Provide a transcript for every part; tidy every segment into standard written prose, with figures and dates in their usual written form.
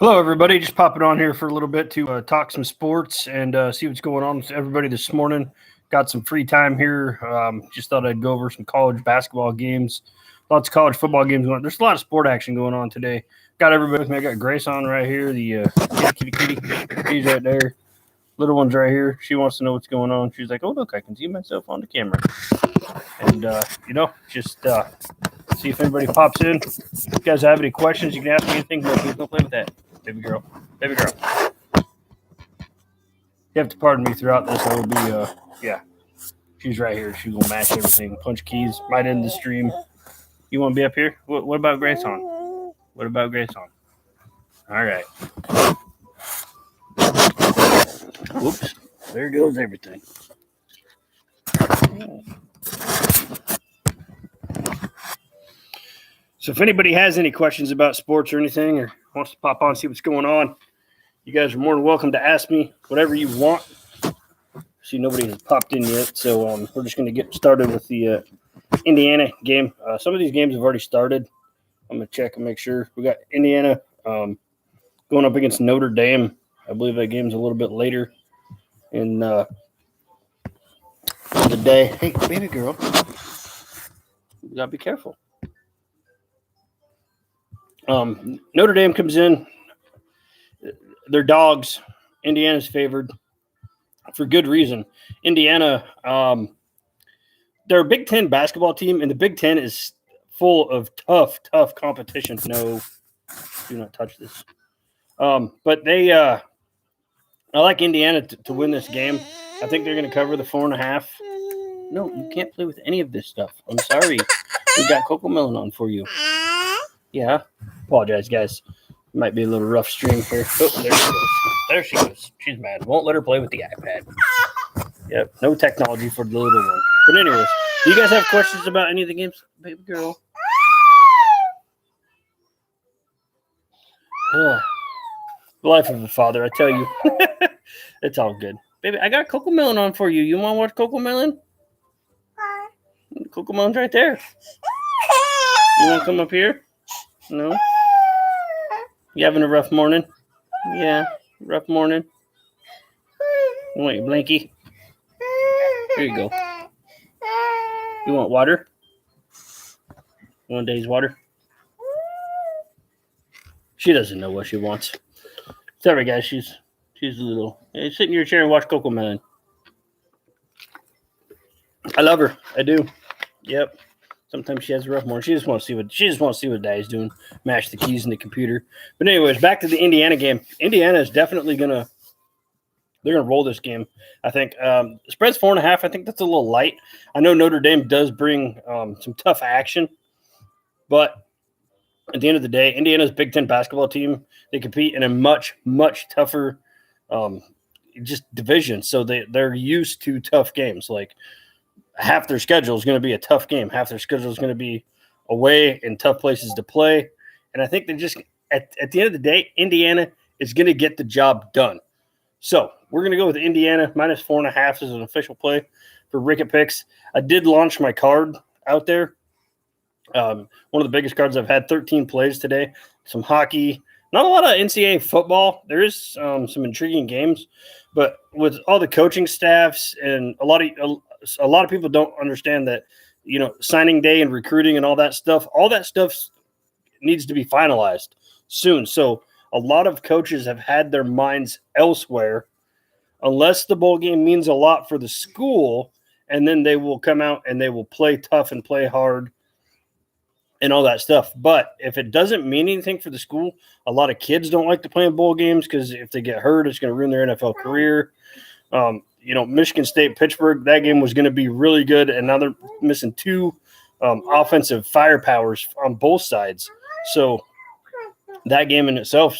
Hello, everybody. Just popping on here for a little bit to talk some sports and see what's going on with everybody this morning. Got some free time here. Just thought I'd go over some college basketball games. Lots of college football games going on. There's a lot of sport action going on today. Got everybody with me. I got Grace on right here. The kitty. She's right there. Little one's right here. She wants to know what's going on. She's like, "Oh, look, I can see myself on the camera." And just see if anybody pops in. If you guys have any questions, you can ask me anything. No, please don't play with that, baby girl. Baby girl. You have to pardon me throughout this. I will be, she's right here. She's gonna match everything. Punch keys right in the stream. You want to be up here? What about Grace on? What about Grace on? All right. Whoops. There goes everything. So if anybody has any questions about sports or anything, or wants to pop on and see what's going on, you guys are more than welcome to ask me whatever you want. See, nobody has popped in yet, so we're just going to get started with the Indiana game. Some of these games have already started. I'm going to check and make sure. We got Indiana going up against Notre Dame. I believe that game's a little bit later in the day. Hey, baby girl, you got to be careful. Notre Dame comes in. They're dogs. Indiana's favored for good reason. Indiana, they're a Big Ten basketball team, and the Big Ten is full of tough competition. No, do not touch this. But I like Indiana to win this game. I think they're going to cover the 4.5. No, you can't play with any of this stuff. I'm sorry. We got Coco Melon on for you. Yeah. Apologize, guys. Might be a little rough stream here. Oh, there she goes. There she goes. She's mad. Won't let her play with the iPad. Yep. No technology for the little one. But anyways, do you guys have questions about any of the games? Baby girl. The life of a father, I tell you. It's all good. Baby, I got Coco Melon on for you. You want to watch Coco Melon? Coco Melon's right there. You want to come up here? No? You having a rough morning? Yeah, rough morning. You want your blankie? Here you go. You want water? You want Dave's water? She doesn't know what she wants. Sorry, guys. She's a little. Hey, sit in your chair and watch Coco Melon. I love her. I do. Yep. Sometimes she has a rough morning. She just wants to see what Daddy's doing. Mash the keys in the computer. But anyways, back to the Indiana game. Indiana is definitely they're gonna roll this game. I think spread's 4.5. I think that's a little light. I know Notre Dame does bring some tough action, but at the end of the day, Indiana's Big Ten basketball team. They compete in a much tougher just division, so they're used to tough games. Like half their schedule is going to be a tough game. Half their schedule is going to be away in tough places to play. And I think they just at the end of the day, Indiana is going to get the job done. So we're going to go with Indiana minus 4.5 as an official play for Ricket Picks. I did launch my card out there. One of the biggest cards I've had, 13 plays today. Some hockey, not a lot of NCAA football. There is some intriguing games, but with all the coaching staffs and a lot of people don't understand that, signing day and recruiting and all that stuff needs to be finalized soon. So a lot of coaches have had their minds elsewhere unless the bowl game means a lot for the school, and then they will come out and they will play tough and play hard and all that stuff. But if it doesn't mean anything for the school, a lot of kids don't like to play in bowl games because if they get hurt, it's going to ruin their NFL career. Michigan State, Pittsburgh, that game was going to be really good, and now they're missing two offensive firepowers on both sides. So that game in itself,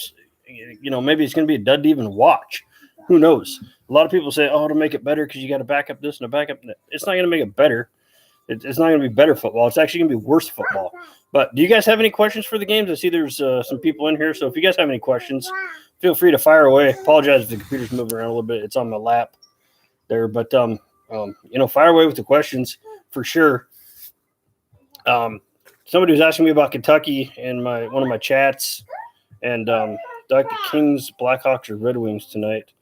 maybe it's going to be a dud to even watch. Who knows? A lot of people say, to make it better because you got to back up this and a backup. It's not going to make it better. It's not going to be better football. It's actually going to be worse football. But do you guys have any questions for the games? I see there's some people in here. So if you guys have any questions, feel free to fire away. Apologize if the computer's moving around a little bit. It's on my lap there. But, fire away with the questions for sure. Somebody was asking me about Kentucky in one of my chats. And like the Kings, Blackhawks, or Red Wings tonight.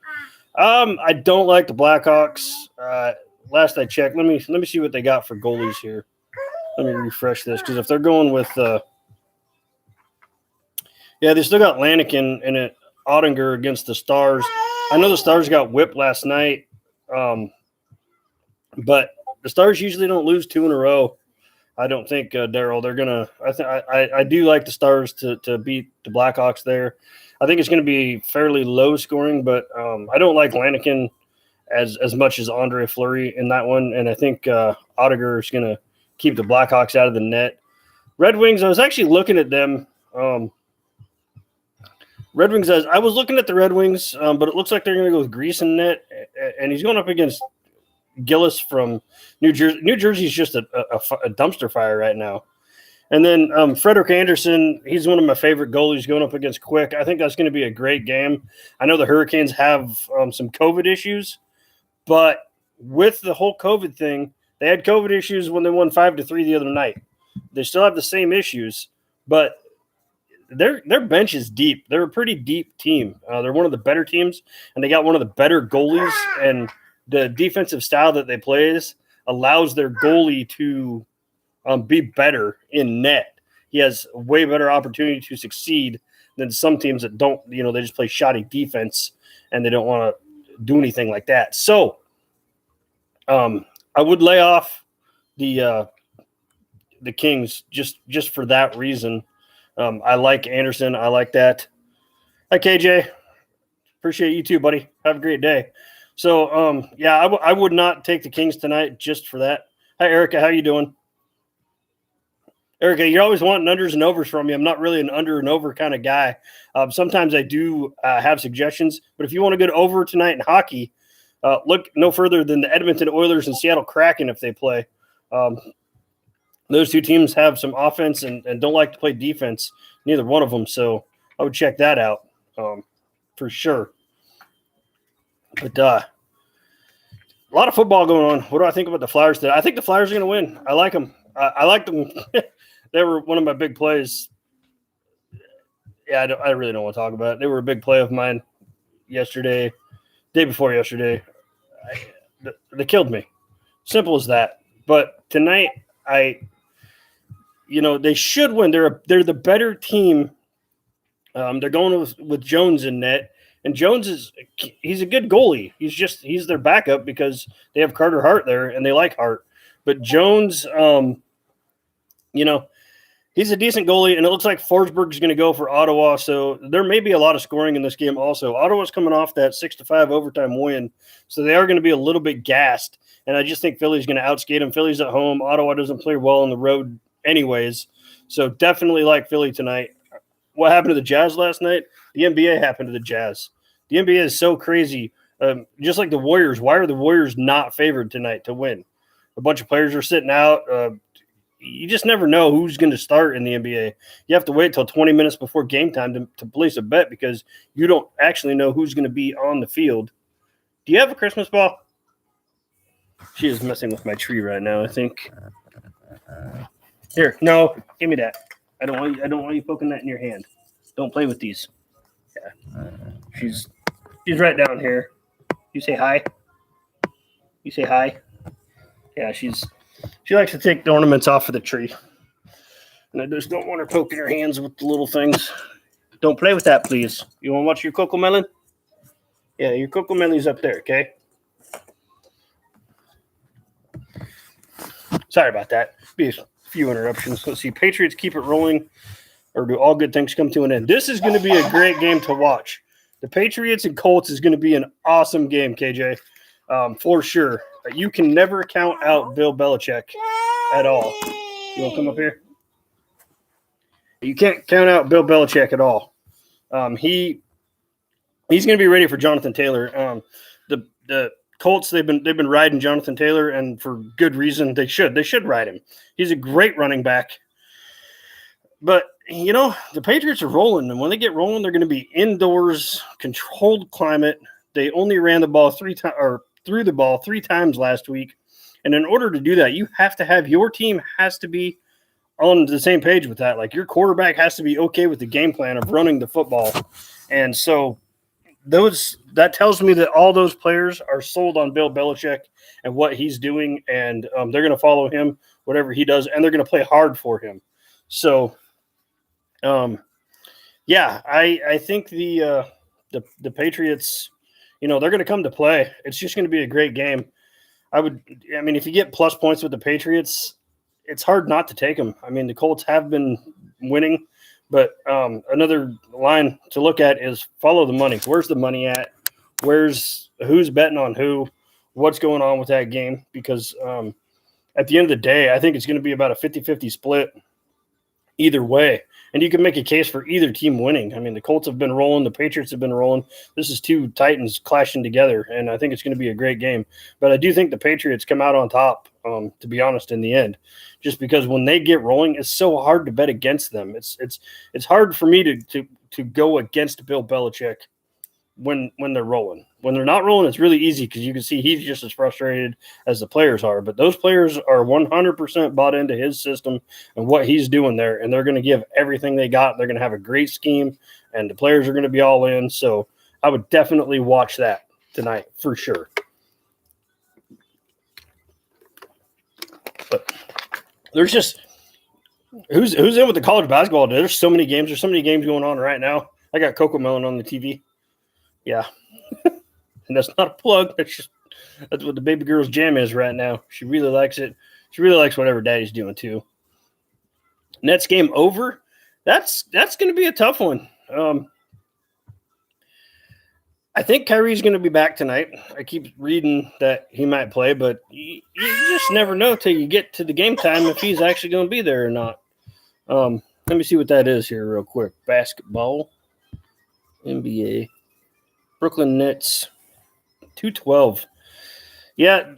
I don't like the Blackhawks. Last I checked, let me see what they got for goalies here. Let me refresh this because if they're going with, they still got Lanikin and it Ottinger against the Stars. I know the Stars got whipped last night, but the Stars usually don't lose 2 in a row. I don't think, Daryl, they're gonna. I do like the Stars to beat the Blackhawks there. I think it's going to be fairly low scoring, but I don't like Lanikin as much as Andre Fleury in that one, and I think Ottinger is going to keep the Blackhawks out of the net. Red Wings, I was actually looking at them. Red Wings, I was looking at the Red Wings, but it looks like they're going to go with Grease in net, and he's going up against Gillis from New Jersey. New Jersey's just a dumpster fire right now. And then Frederik Andersen, he's one of my favorite goalies going up against Quick. I think that's going to be a great game. I know the Hurricanes have some COVID issues, but with the whole COVID thing, they had COVID issues when they won 5-3 the other night. They still have the same issues, but their bench is deep. They're a pretty deep team. They're one of the better teams, and they got one of the better goalies, and the defensive style that they play allows their goalie to be better in net. He has a way better opportunity to succeed than some teams that don't, they just play shoddy defense and they don't want to do anything like that. So I would lay off the Kings just for that reason. I like Andersen. I like that. Hi, KJ. Appreciate you too, buddy. Have a great day. So, I would not take the Kings tonight just for that. Hi, Erica. How you doing? Erica, you're always wanting unders and overs from me. I'm not really an under and over kind of guy. Sometimes I do have suggestions, but if you want a good over tonight in hockey, look no further than the Edmonton Oilers and Seattle Kraken if they play. Those two teams have some offense and don't like to play defense, neither one of them. So I would check that out for sure. But a lot of football going on. What do I think about the Flyers today? I think the Flyers are going to win. I like them. I like them. They were one of my big plays. Yeah, I really don't want to talk about it. They were a big play of mine yesterday, day before yesterday. They killed me. Simple as that. But tonight, they should win. They're the better team. They're going with Jones in net. And Jones he's a good goalie. He's their backup because they have Carter Hart there and they like Hart. But Jones, he's a decent goalie, and it looks like Forsberg is going to go for Ottawa. So there may be a lot of scoring in this game also. Ottawa's coming off that 6-5 overtime win, so they are going to be a little bit gassed. And I just think Philly's going to outskate them. Philly's at home. Ottawa doesn't play well on the road anyways. So definitely like Philly tonight. What happened to the Jazz last night? The NBA happened to the Jazz. The NBA is so crazy. Just like the Warriors, why are the Warriors not favored tonight to win? A bunch of players are sitting out. You just never know who's going to start in the NBA. You have to wait till 20 minutes before game time to place a bet because you don't actually know who's going to be on the field. Do you have a Christmas ball? She is messing with my tree right now, I think. Here, no, give me that. I don't want you poking that in your hand. Don't play with these. Yeah. She's right down here. You say hi? You say hi? Yeah, she likes to take the ornaments off of the tree. And I just don't want her poking her hands with the little things. Don't play with that, please. You want to watch your Coco Melon? Yeah, your Coco Melon's up there, okay? Sorry about that. Be a few interruptions. Let's see. Patriots keep it rolling, or do all good things come to an end? This is going to be a great game to watch. The Patriots and Colts is going to be an awesome game, KJ, for sure. You can never count out Bill Belichick at all. You want to come up here? You can't count out Bill Belichick at all. He's going to be ready for Jonathan Taylor. The Colts, they've been riding Jonathan Taylor, and for good reason. They should ride him. He's a great running back. But the Patriots are rolling, and when they get rolling, they're going to be indoors, controlled climate. They only ran the ball threw the ball 3 times last week. And in order to do that, you have to have your team has to be on the same page with that. Like your quarterback has to be okay with the game plan of running the football. And so that tells me that all those players are sold on Bill Belichick and what he's doing, and they're going to follow him, whatever he does, and they're going to play hard for him. So, I think the Patriots, they're going to come to play. It's just going to be a great game. If you get plus points with the Patriots, it's hard not to take them. I mean, the Colts have been winning, but another line to look at is follow the money. Where's the money at? Who's betting on who? What's going on with that game? Because at the end of the day, I think it's going to be about a 50-50 split either way. And you can make a case for either team winning. I mean, the Colts have been rolling. The Patriots have been rolling. This is two Titans clashing together, and I think it's going to be a great game. But I do think the Patriots come out on top, to be honest, in the end, just because when they get rolling, it's so hard to bet against them. It's hard for me to go against Bill Belichick when they're rolling. When they're not rolling, it's really easy because you can see he's just as frustrated as the players are. But those players are 100% bought into his system and what he's doing there, and they're going to give everything they got. They're going to have a great scheme, and the players are going to be all in. So I would definitely watch that tonight for sure. But there's just who's in with the college basketball? There's so many games. There's so many games going on right now. I got Coco Melon on the TV. Yeah. And that's not a plug. That's what the baby girl's jam is right now. She really likes it. She really likes whatever daddy's doing too. Nets game over. That's going to be a tough one. I think Kyrie's going to be back tonight. I keep reading that he might play, but you just never know till you get to the game time if he's actually going to be there or not. Let me see what that is here real quick. Basketball, NBA, Brooklyn Nets. 212. Yeah,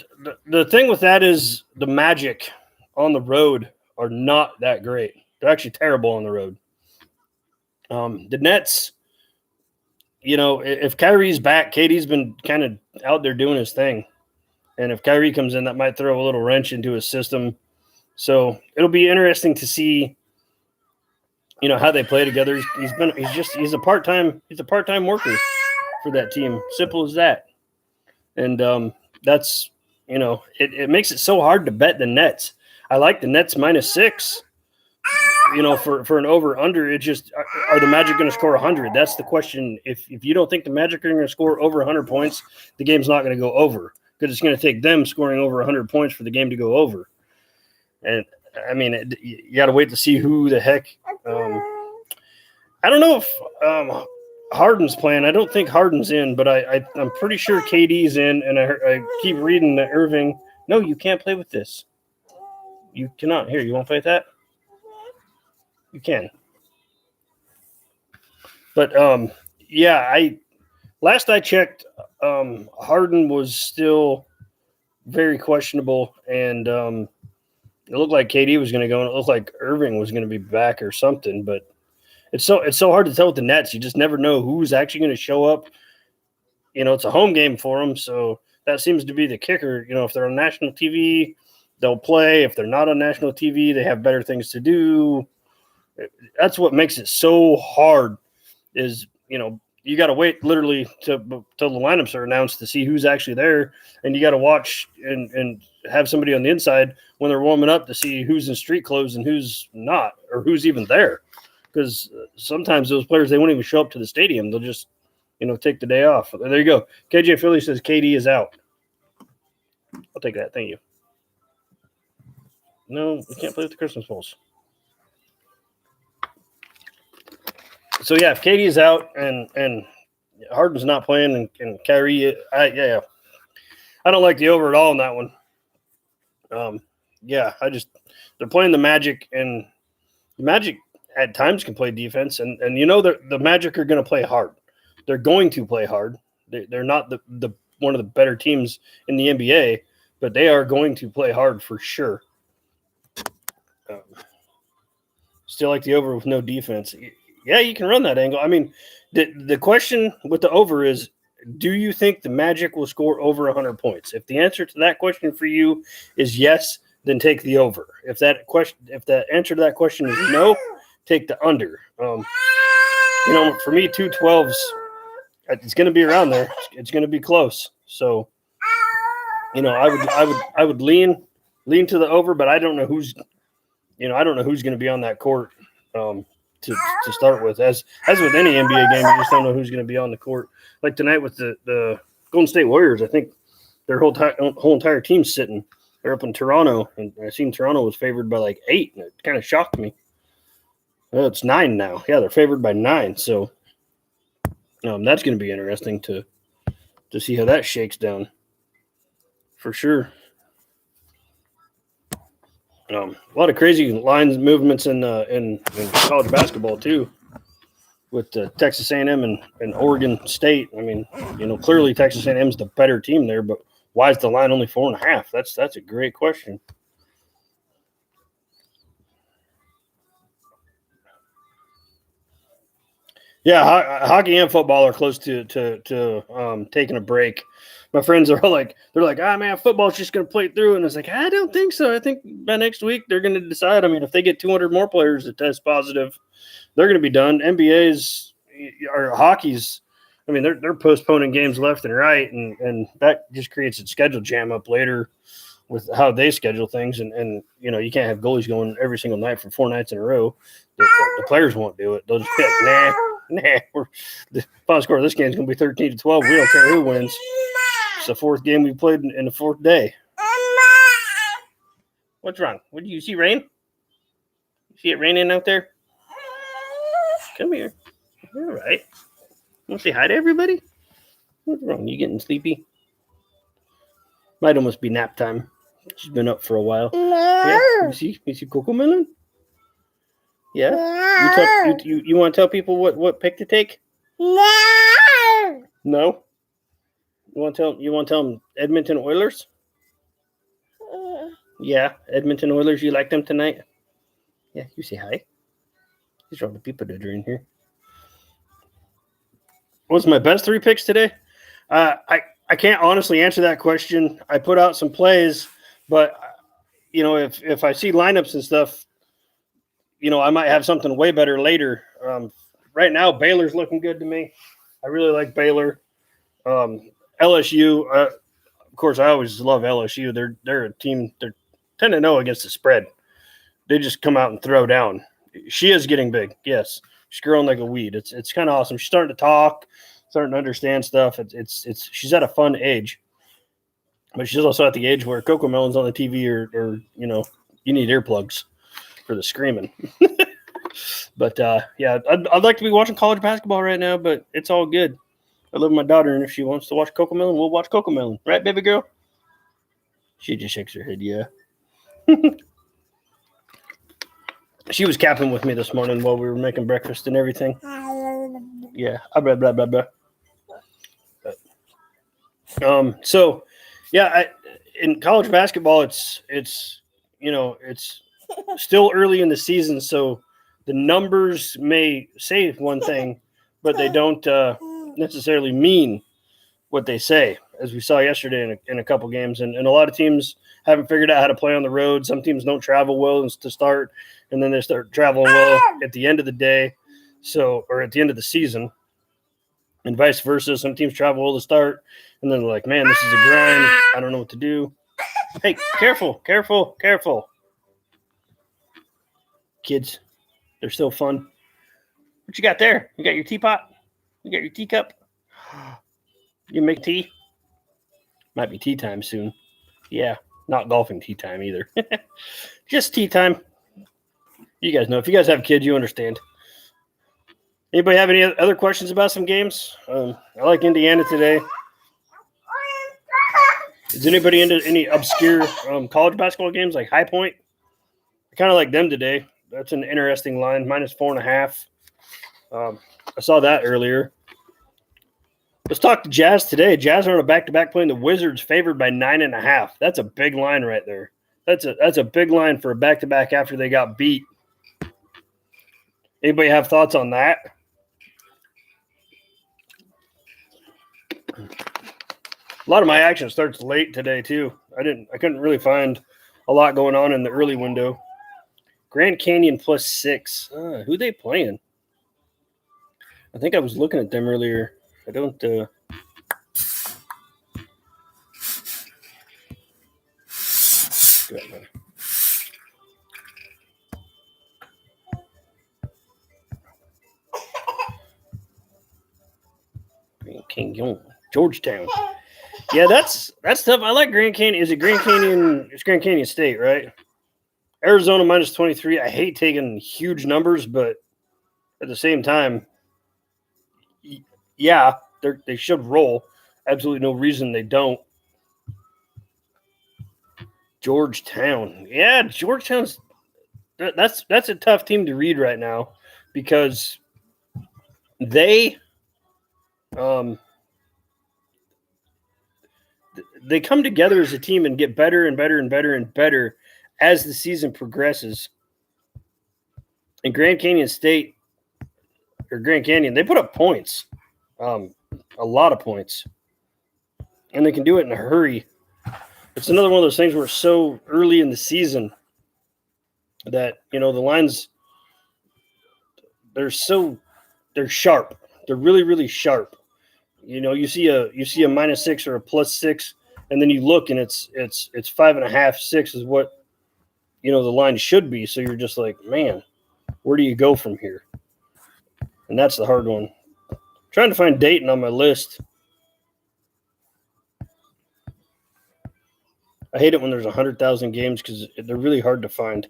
the thing with that is the Magic on the road are not that great. They're actually terrible on the road. The Nets, if Kyrie's back, KD's been kind of out there doing his thing. And if Kyrie comes in, that might throw a little wrench into his system. So it'll be interesting to see, how they play together. He's a part-time worker for that team. Simple as that. And that's, it makes it so hard to bet the Nets. I like the Nets -6, for an over-under. It just, are the Magic going to score 100? That's the question. If you don't think the Magic are going to score over 100 points, the game's not going to go over because it's going to take them scoring over 100 points for the game to go over. And, you got to wait to see who the heck I don't know if Harden's playing. I don't think Harden's in, but I'm pretty sure KD's in, and I keep reading that Irving. No, you can't play with this. You cannot. Here, you won't play with that? You can. But, last I checked, Harden was still very questionable, and it looked like KD was going to go, and it looked like Irving was going to be back or something, but it's so hard to tell with the Nets. You just never know who's actually going to show up. It's a home game for them, so that seems to be the kicker. If they're on national TV, they'll play. If they're not on national TV, they have better things to do. That's what makes it so hard is, you got to wait literally till the lineups are announced to see who's actually there, and you got to watch and have somebody on the inside when they're warming up to see who's in street clothes and who's not, or who's even there. Because sometimes those players, they won't even show up to the stadium. They'll just, take the day off. There you go. KJ Philly says KD is out. I'll take that. Thank you. No, we can't play with the Christmas balls. So, yeah, if KD is out and Harden's not playing and Kyrie, I don't like the over at all in that one. They're playing the Magic, and the Magic at times can play defense, and the Magic are going to play hard. They're going to play hard. They're not the one of the better teams in the NBA, but they are going to play hard for sure. Still like the over with no defense. Yeah, you can run that angle. The question with the over is, do you think the Magic will score over 100 points? If the answer to that question for you is yes, then take the over. If the answer to that question is no, take the under. For me, 212s, it's going to be around there. It's going to be close. So, I would lean to the over, but I don't know who's going to be on that court to start with. As with any NBA game, you just don't know who's going to be on the court. Like tonight with the Golden State Warriors, I think their whole entire team's sitting. They're up in Toronto, and I seen Toronto was favored by like 8, and it kind of shocked me. Well, it's 9 now. Yeah, they're favored by 9, so that's going to be interesting to see how that shakes down for sure. A lot of crazy lines movements in college basketball too, with Texas A&M and Oregon State. I mean, clearly Texas A&M is the better team there, but why is the line only 4.5? That's a great question. Yeah, hockey and football are close to taking a break. My friends are all like, man, football's just going to play through. And it's like, I don't think so. I think by next week they're going to decide. I mean, if they get 200 more players that test positive, they're going to be done. NBA's or hockey's, I mean, they're postponing games left and right, and that just creates a schedule jam up later with how they schedule things. And you can't have goalies going every single night for 4 nights in a row. The players won't do it. They'll just be like, the final score of this game is going to be 13-12. We don't care who wins. It's the 4th game we played in the 4th day. What's wrong? What do you see? Rain? You see it raining out there? Come here. All right. Want to say hi to everybody? What's wrong? You getting sleepy? Might almost be nap time. She's been up for a while. Yeah. You see CoComelon? Yeah. You want to tell people what pick to take? No. You want to tell them Edmonton Oilers? Yeah, Edmonton Oilers. You like them tonight? Yeah. You say hi. These are all the people that are in here. What's my best 3 picks today? I can't honestly answer that question. I put out some plays, but if I see lineups and stuff, I might have something way better later. Right now, Baylor's looking good to me. I really like Baylor. LSU, of course, I always love LSU. They're a team. They're 10-0 against the spread. They just come out and throw down. She is getting big. Yes, she's growing like a weed. It's kind of awesome. She's starting to talk, starting to understand stuff. She's at a fun age, but she's also at the age where CoComelon's on the TV, or you need earplugs for the screaming. But yeah, I'd like to be watching college basketball right now, but it's all good. I love my daughter, and if she wants to watch CoComelon, we'll watch CoComelon. Right, baby girl? She just shakes her head, yeah. She was capping with me this morning while we were making breakfast and everything. Yeah, blah, blah, blah, blah. So, yeah, in college basketball, it's still early in the season, so the numbers may say one thing, but they don't necessarily mean what they say, as we saw yesterday in a couple games. And a lot of teams haven't figured out how to play on the road. Some teams don't travel well to start, and then they start traveling well at the end of the day, or at the end of the season, and vice versa. Some teams travel well to start, and then they're like, man, this is a grind. I don't know what to do. Hey, careful. Kids, they're still fun. What you got there? You got your teapot? You got your teacup? You make tea? Might be tea time soon. Yeah, not golfing tea time either. Just tea time. You guys know. If you guys have kids, you understand. Anybody have any other questions about some games? I like Indiana today. Is anybody into any obscure college basketball games like High Point? I kind of like them today. That's an interesting line, -4.5. I saw that earlier. Let's talk to Jazz today. Jazz are on a back-to-back playing the Wizards, favored by 9.5. That's a big line right there. That's a big line for a back-to-back after they got beat. Anybody have thoughts on that? A lot of my action starts late today too. I couldn't really find a lot going on in the early window. Grand Canyon +6. Who they playing? I think I was looking at them earlier. I don't. Grand Canyon, Georgetown. Yeah, that's tough. I like Grand Canyon. Is it Grand Canyon? It's Grand Canyon State, right? Arizona minus 23. I hate taking huge numbers, but at the same time, yeah, they should roll. Absolutely no reason they don't. Georgetown. Yeah, Georgetown's that's a tough team to read right now because they they come together as a team and get better and better and better and better as the season progresses. And Grand Canyon State or Grand Canyon, they put up points, a lot of points, and they can do it in a hurry. It's another one of those things where it's so early in the season that the lines they're sharp. They're really really sharp. You see a -6 or a +6, and then you look and it's 5.5, 6 is what the line should be. So you're just like, man, where do you go from here? And that's the hard one. Trying to find Dayton on my list. I hate it when there's 100,000 games because they're really hard to find.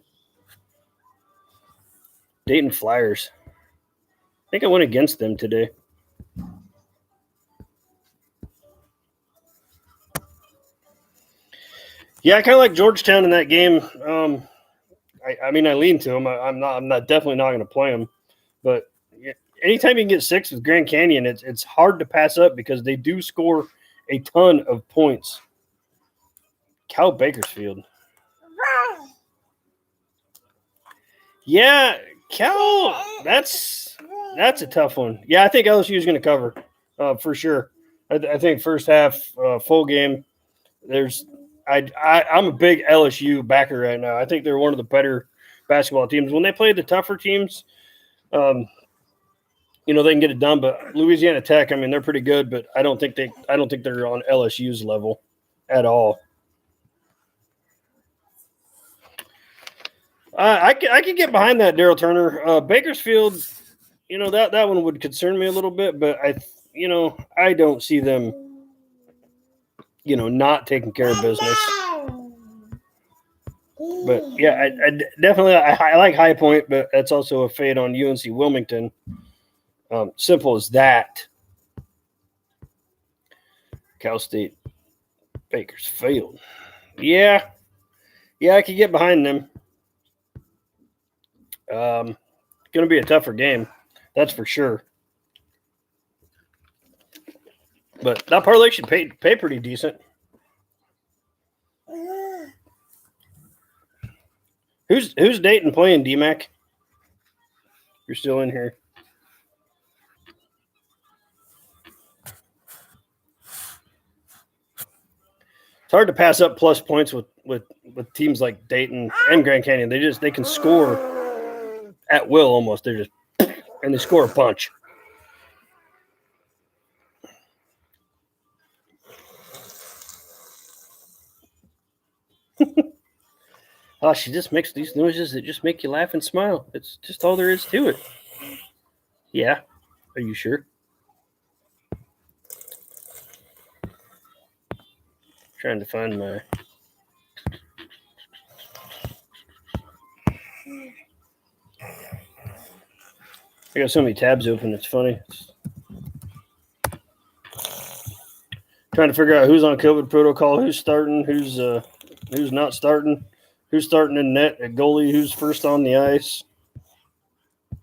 Dayton Flyers. I think I went against them today. Yeah, I kind of like Georgetown in that game. I mean, I lean to them. I'm definitely not going to play them. But anytime you can get 6 with Grand Canyon, it's hard to pass up because they do score a ton of points. Cal Bakersfield. Yeah, Cal. That's a tough one. Yeah, I think LSU is going to cover for sure. I think first half full game. I'm a big LSU backer right now. I think they're one of the better basketball teams. When they play the tougher teams, they can get it done. But Louisiana Tech, I mean, they're pretty good, but I don't think they're on LSU's level at all. I could get behind that, Daryl Turner. Bakersfield, that one would concern me a little bit, but I don't see them, not taking care of business. But yeah, I definitely I like High Point, but that's also a fade on UNC Wilmington. Simple as that. Cal State, Bakersfield. Yeah, I could get behind them. Going to be a tougher game, that's for sure. But that parlay should pay pretty decent. Who's Dayton playing, DMAC? You're still in here. It's hard to pass up plus points with teams like Dayton and Grand Canyon. They can score at will almost. They're just and they score a bunch. Oh, she just makes these noises that just make you laugh and smile. It's just all there is to it. Yeah. Are you sure? Trying to find my. I got so many tabs open. It's funny. Trying to figure out who's on COVID protocol, who's starting, who's not starting, who's starting in net at goalie, who's first on the ice.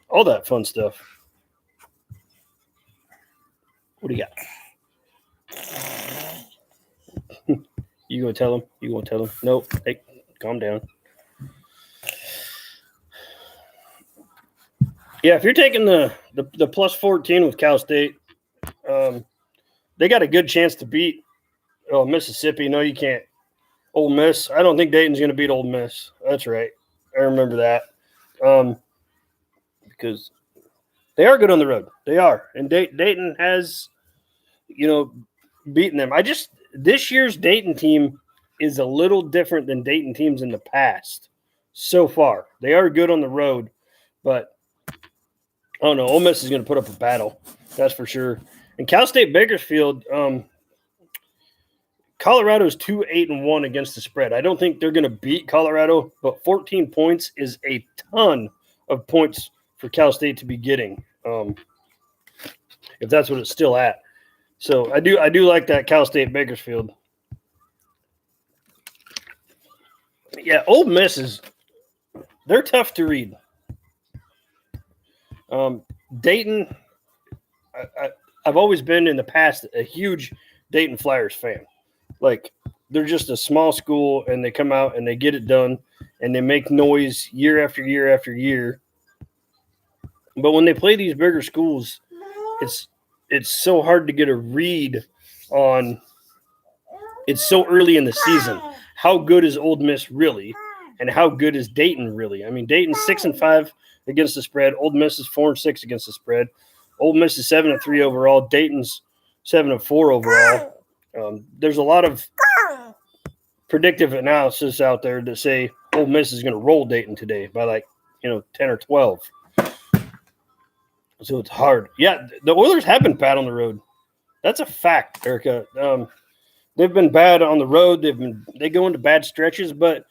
All that fun stuff. What do you got? You gonna tell him? Nope. Hey, calm down. Yeah, if you're taking the plus 14 with Cal State, they got a good chance to beat Mississippi. No, you can't. Ole Miss. I don't think Dayton's going to beat Ole Miss. That's right. I remember that. Because They are good on the road. They are. And Dayton has, beaten them. This year's Dayton team is a little different than Dayton teams in the past so far. They are good on the road, but I don't know. Ole Miss is going to put up a battle. That's for sure. And Cal State Bakersfield, Colorado's 2-8-1 against the spread. I don't think they're going to beat Colorado, but 14 points is a ton of points for Cal State to be getting, if that's what it's still at. So I do like that Cal State Bakersfield. Yeah, Ole Miss they're tough to read. Dayton, I've always been in the past a huge Dayton Flyers fan. Like, they're just a small school, and they come out and they get it done, and they make noise year after year after year. But when they play these bigger schools, it's so hard to get a read on. It's so early in the season. How good is Ole Miss really, and how good is Dayton really? I mean, Dayton's 6-5 against the spread. Ole Miss is 4-6 against the spread. Ole Miss is 7-3 overall. Dayton's 7-4 overall. There's a lot of predictive analysis out there that say Ole Miss is going to roll Dayton today by 10 or 12. So it's hard. Yeah, the Oilers have been bad on the road. That's a fact, Erica. They've been bad on the road. They go into bad stretches. But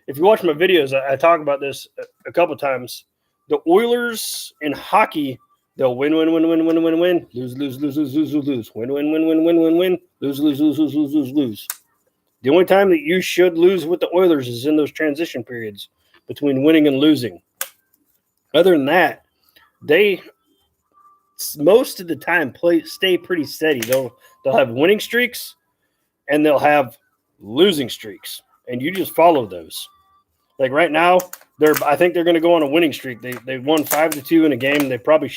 if you watch my videos, I talk about this a couple times. The Oilers in hockey, they'll win, lose, lose, win, lose. The only time that you should lose with the Oilers is in those transition periods between winning and losing. Other than that, they most of the time stay pretty steady. They'll have winning streaks and they'll have losing streaks, and you just follow those. Like right now, I think they're going to go on a winning streak. They won 5-2 in a game. They probably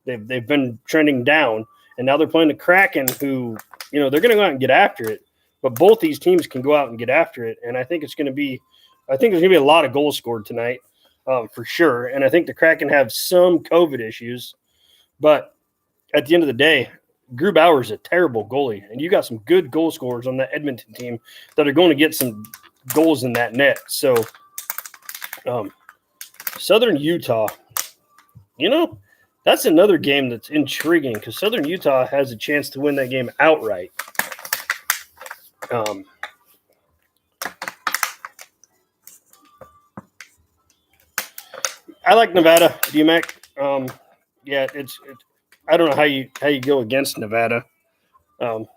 they've been trending down, and now they're playing the Kraken, who they're going to go out and get after it. But both these teams can go out and get after it, and I think there's going to be a lot of goals scored tonight, for sure. And I think the Kraken have some COVID issues, but at the end of the day, Grubauer is a terrible goalie, and you got some good goal scorers on that Edmonton team that are going to get some goals in that net. So, Southern Utah, that's another game that's intriguing because Southern Utah has a chance to win that game outright. I like Nevada, DMAC. Yeah, it's I don't know how you go against Nevada. The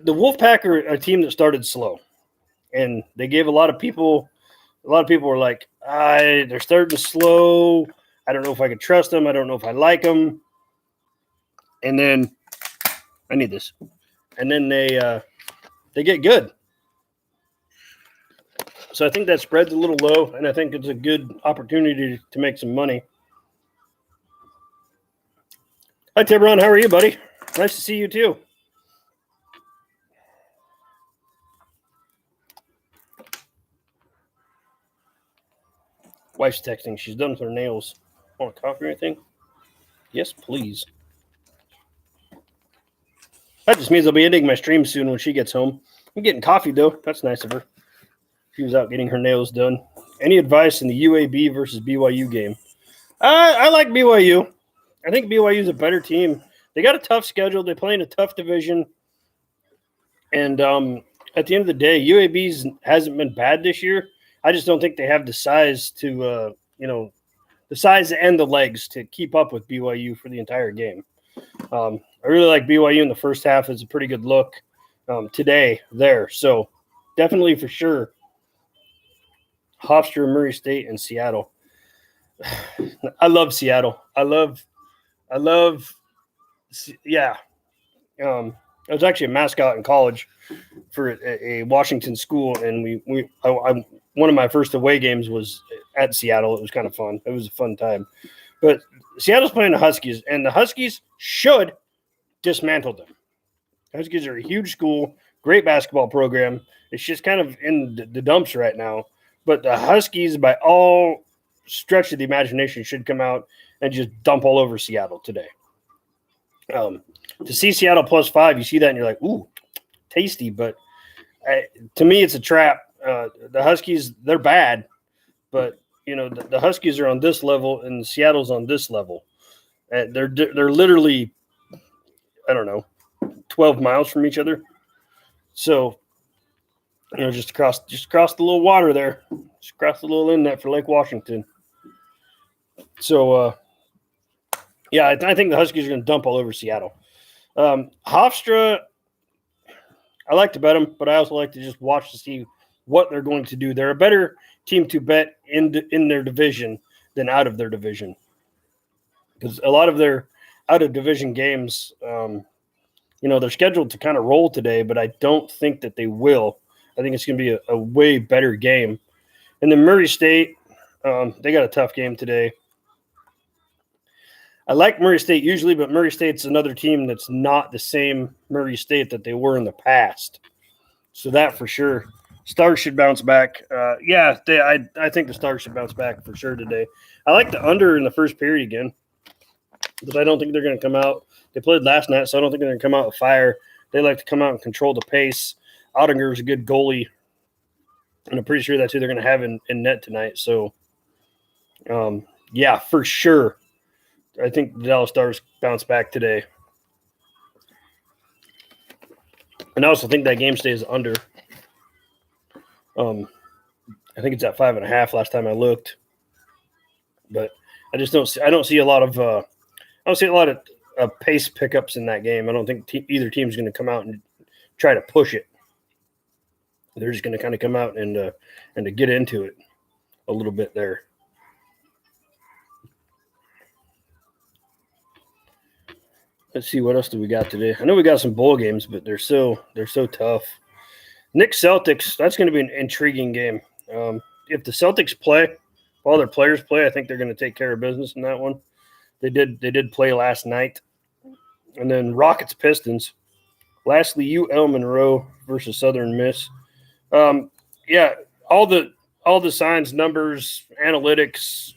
Wolfpack are a team that started slow, and they gave a lot of people were like, they're starting slow. I don't know if I can trust them. I don't know if I like them. And then I need this. And then they get good. So I think that spread's a little low, and I think it's a good opportunity to make some money. Hi, Tiburon. How are you, buddy? Nice to see you, too. Wife's texting. She's done with her nails. Want a coffee or anything? Yes, please. That just means I'll be ending my stream soon when she gets home. I'm getting coffee, though. That's nice of her. She was out getting her nails done. Any advice in the UAB versus BYU game? I like BYU. I think BYU is a better team. They got a tough schedule. They play in a tough division. And at the end of the day, UAB's hasn't been bad this year. I just don't think they have the size to, the size and the legs to keep up with BYU for the entire game. I really like BYU in the first half. It's a pretty good look today there. So definitely for sure, Hofstra, Murray State, and Seattle. I love Seattle. I love, yeah. I was actually a mascot in college for a Washington school, and one of my first away games was at Seattle. It was kind of fun. It was a fun time. But Seattle's playing the Huskies, and the Huskies should dismantle them. The Huskies are a huge school, great basketball program. It's just kind of in the dumps right now. But the Huskies, by all stretch of the imagination, should come out and just dump all over Seattle today. To see Seattle +5, you see that and you're like, ooh, tasty. But to me, it's a trap. The Huskies, they're bad, but the Huskies are on this level and Seattle's on this level. They're literally, I don't know, 12 miles from each other. So, just across the little water there, just across the little inlet for Lake Washington. So, yeah, I think the Huskies are going to dump all over Seattle. Hofstra, I like to bet them, but I also like to just watch to see what they're going to do. They're a better team to bet in their division than out of their division, because a lot of their out of division games, they're scheduled to kind of roll today, but I don't think that they will. I think it's going to be a way better game. And then Murray State, they got a tough game today. I like Murray State usually, but Murray State's another team that's not the same Murray State that they were in the past. So that for sure. Stars should bounce back. I think the Stars should bounce back for sure today. I like the under in the first period again, but I don't think they're going to come out. They played last night, so I don't think they're going to come out with fire. They like to come out and control the pace. Ottinger's a good goalie, and I'm pretty sure that's who they're going to have in net tonight. So, for sure. I think the Dallas Stars bounce back today. And I also think that game stays under. I think it's at 5.5 last time I looked. But I just don't see a lot of pace pickups in that game. I don't think either team's going to come out and try to push it. They're just going to kind of come out and to get into it a little bit there. Let's see, what else do we got today? I know we got some bowl games, but they're so tough. Knicks Celtics, that's going to be an intriguing game. If the Celtics play, all their players play, I think they're going to take care of business in that one. They did play last night. And then Rockets Pistons. Lastly, UL Monroe versus Southern Miss. All the signs, numbers, analytics,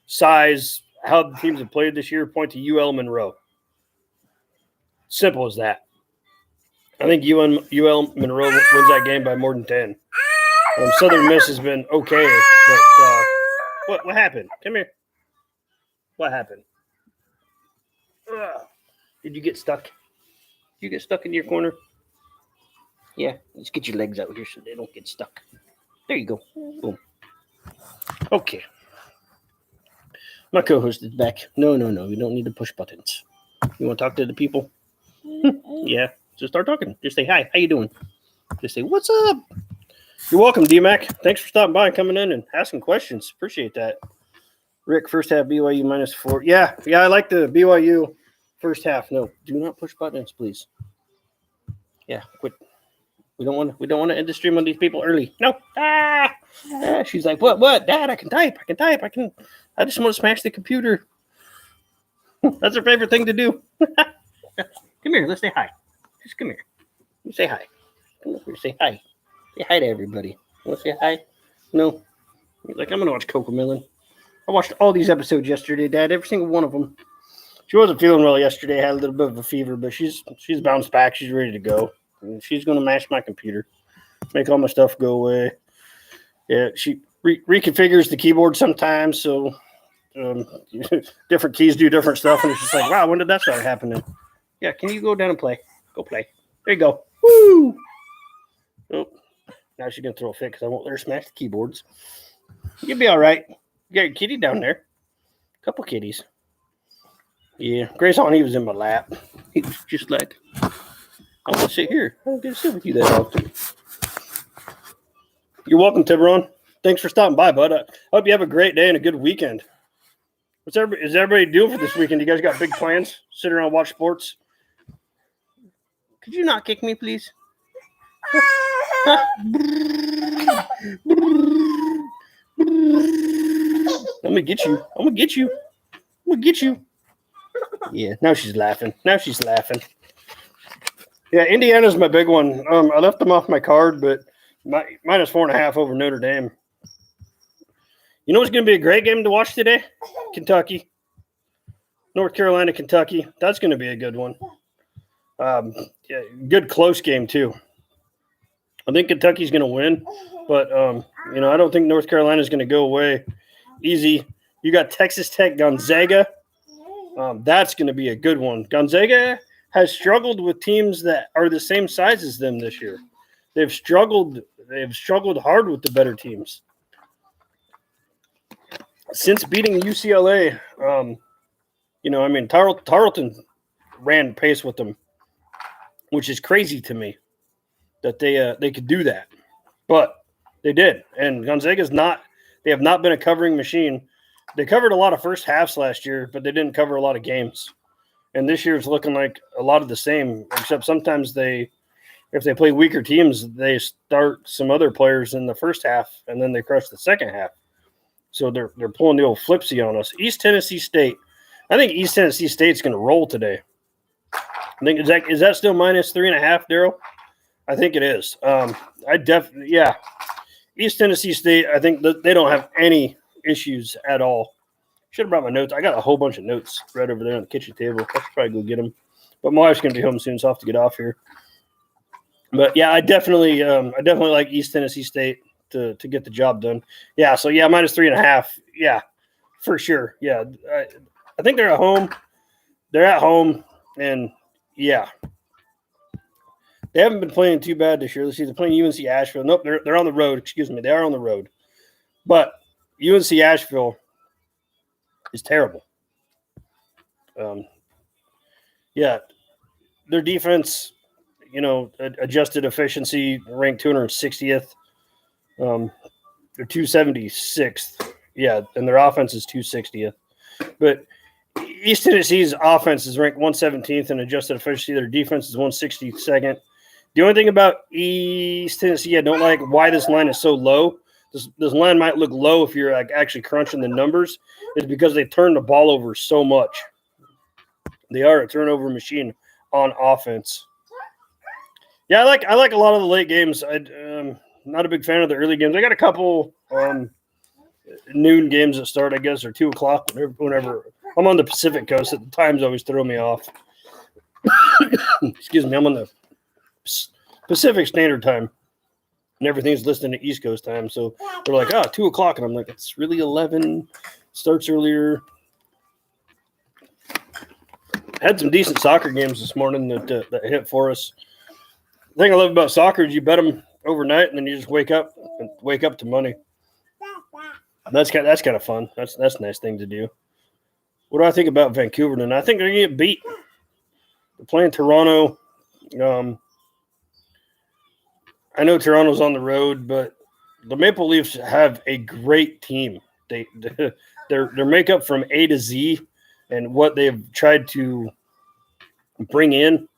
size, how the teams have played this year point to UL Monroe. Simple as that. I think UL Monroe wins that game by more than 10. Southern Miss has been okay, but what happened? Come here. What happened? Did you get stuck? You get stuck in your corner? Yeah, let's get your legs out here so they don't get stuck. There you go. Boom. Okay. My co-host is back. No. We don't need to push buttons. You want to talk to the people? Yeah. Just start talking. Just say hi. How you doing? Just say, what's up? You're welcome, D-Mac. Thanks for stopping by and coming in and asking questions. Appreciate that. Rick, first half BYU -4. Yeah, I like the BYU first half. No, do not push buttons, please. Yeah, quit. We don't want to end the stream on these people early. No. She's like, what? Dad, I can type. I just want to smash the computer. That's her favorite thing to do. Come here. Let's say hi. Just come here. You say hi. Come up here. Say hi. Say hi to everybody. You want to say hi? No. You're like, I'm going to watch CoComelon. I watched all these episodes yesterday, Dad. Every single one of them. She wasn't feeling well yesterday. Had a little bit of a fever, but she's bounced back. She's ready to go. And she's going to mash my computer. Make all my stuff go away. Yeah, she reconfigures the keyboard sometimes, so different keys do different stuff. And it's just like, wow, when did that start happening? Yeah, can you go down and play? Go play. There you go. Woo! Oh, now she's going to throw a fit because I won't let her smash the keyboards. You'll be all right. You got your kitty down there. Couple kitties. Yeah, Grayson, he was in my lap. He was just like, I want to sit here. I don't get to sit with you that often. You're welcome, Tiburon. Thanks for stopping by, bud. I hope you have a great day and a good weekend. Is everybody doing for this weekend? You guys got big plans? Sit around and watch sports? Could you not kick me, please? I'm gonna get you. Yeah, now she's laughing. Yeah, Indiana's my big one. I left them off my card, but -4.5 over Notre Dame. You know what's going to be a great game to watch today? Kentucky. North Carolina, Kentucky. That's going to be a good one. Yeah, good close game, too. I think Kentucky's going to win, but, I don't think North Carolina is going to go away easy. You got Texas Tech, Gonzaga. That's going to be a good one. Gonzaga has struggled with teams that are the same size as them this year. They've struggled hard with the better teams. Since beating UCLA, Tarleton ran pace with them, which is crazy to me that they could do that. But they did. And Gonzaga's they have not been a covering machine. They covered a lot of first halves last year, but they didn't cover a lot of games. And this year it's looking like a lot of the same, except sometimes if they play weaker teams, they start some other players in the first half, and then they crush the second half. So they're pulling the old flipsy on us. East Tennessee State. I think East Tennessee State's going to roll today. I think is that still -3.5, Daryl? I think it is. East Tennessee State. I think they don't have any issues at all. Should have brought my notes. I got a whole bunch of notes right over there on the kitchen table. I should probably go get them. But my wife's going to be home soon, so I'll have to get off here. But yeah, I definitely like East Tennessee State to get the job done. Yeah, so yeah, -3.5. Yeah, for sure. Yeah, I think they're at home. They're at home, and yeah, they haven't been playing too bad this year. Let's see, they're playing UNC Asheville. Nope, they're on the road. Excuse me, they are on the road. But UNC Asheville is terrible. Their defense, adjusted efficiency ranked 260th. They're 276th. Yeah, and their offense is 260th. But East Tennessee's offense is ranked 117th in adjusted efficiency. Their defense is 162nd. The only thing about East Tennessee I don't like why this line is so low. This line might look low if you're actually crunching the numbers. Is because they turn the ball over so much. They are a turnover machine on offense. Yeah, I like a lot of the late games. I'm not a big fan of the early games. I got a couple noon games that start, I guess, or 2 o'clock, whenever. I'm on the Pacific Coast. At the times always throw me off. Excuse me. I'm on the Pacific Standard Time. And everything's listed to East Coast time. So they're like, 2 o'clock. And I'm like, it's really 11. Starts earlier. Had some decent soccer games this morning that hit for us. The thing I love about soccer is you bet them overnight and then you just wake up to money. That's kind of fun. That's a nice thing to do. What do I think about Vancouver tonight? I think they're going to get beat. They're playing Toronto. I know Toronto's on the road, but the Maple Leafs have a great team. Their makeup from A to Z and what they've tried to bring in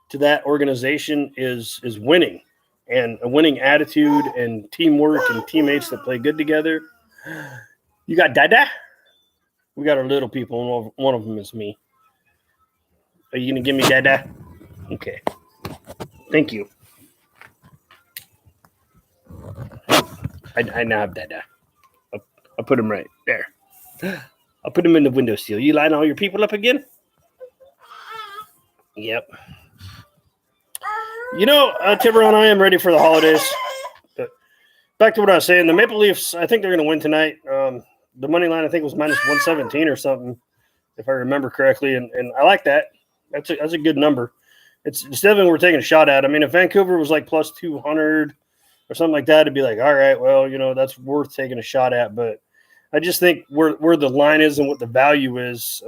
to that organization is winning, and a winning attitude and teamwork and teammates that play good together. You got Dada? We got our little people, and one of them is me. Are you going to give me Dada? Okay. Thank you. I now have Dada. I'll put him right there. I'll put him in the windowsill. You lining all your people up again? Yep. Tiburon, I am ready for the holidays. But back to what I was saying. The Maple Leafs, I think they're going to win tonight. The money line, I think, was -117 or something, if I remember correctly. And I like that. That's a good number. It's definitely worth taking a shot at. I mean, if Vancouver was like +200 or something like that, it'd be like, all right, well, that's worth taking a shot at. But I just think where the line is and what the value is,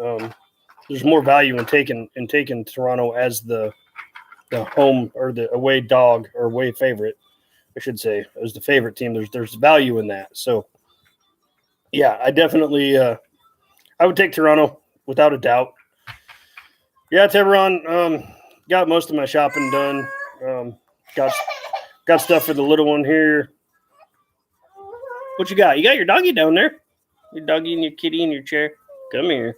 there's more value in taking Toronto as the home or the away dog or away favorite, I should say, as the favorite team. There's value in that. So, yeah, I definitely I would take Toronto without a doubt. Yeah, Tiburon, got most of my shopping done. Got stuff for the little one here. What you got? You got your doggy down there. Your doggy and your kitty in your chair. Come here.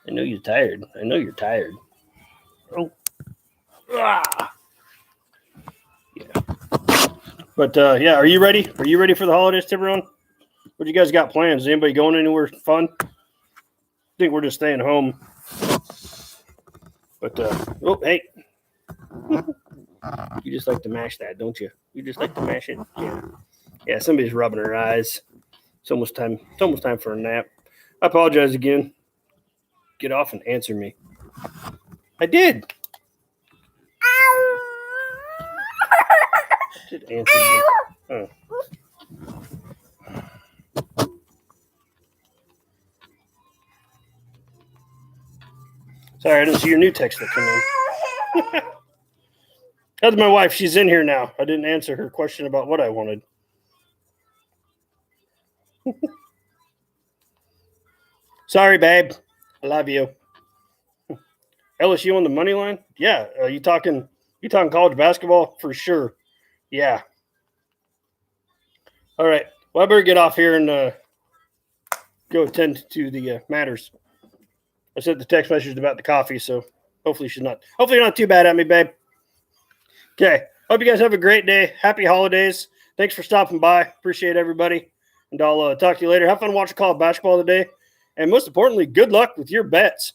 I know you're tired. Oh. Ah. Yeah. But, are you ready? Are you ready for the holidays, Tiburon? What you guys got plans? Is anybody going anywhere fun? I think we're just staying home. But oh, hey, you just like to mash that, don't you? You just like to mash it. Yeah. Yeah. Somebody's rubbing her eyes. It's almost time. It's almost time for a nap. I apologize again. Get off and answer me. I did. Did answer me. Oh. Sorry, I didn't see your new text that came in. That's my wife. She's in here now. I didn't answer her question about what I wanted. Sorry, babe. I love you. LSU on the money line? Yeah. You talking college basketball? For sure. Yeah. All right. Well, I better get off here and go attend to the matters. I sent the text message about the coffee, so hopefully you're not too bad at me, babe. Okay. Hope you guys have a great day. Happy holidays. Thanks for stopping by. Appreciate everybody. And I'll talk to you later. Have fun watching college basketball today. And most importantly, good luck with your bets.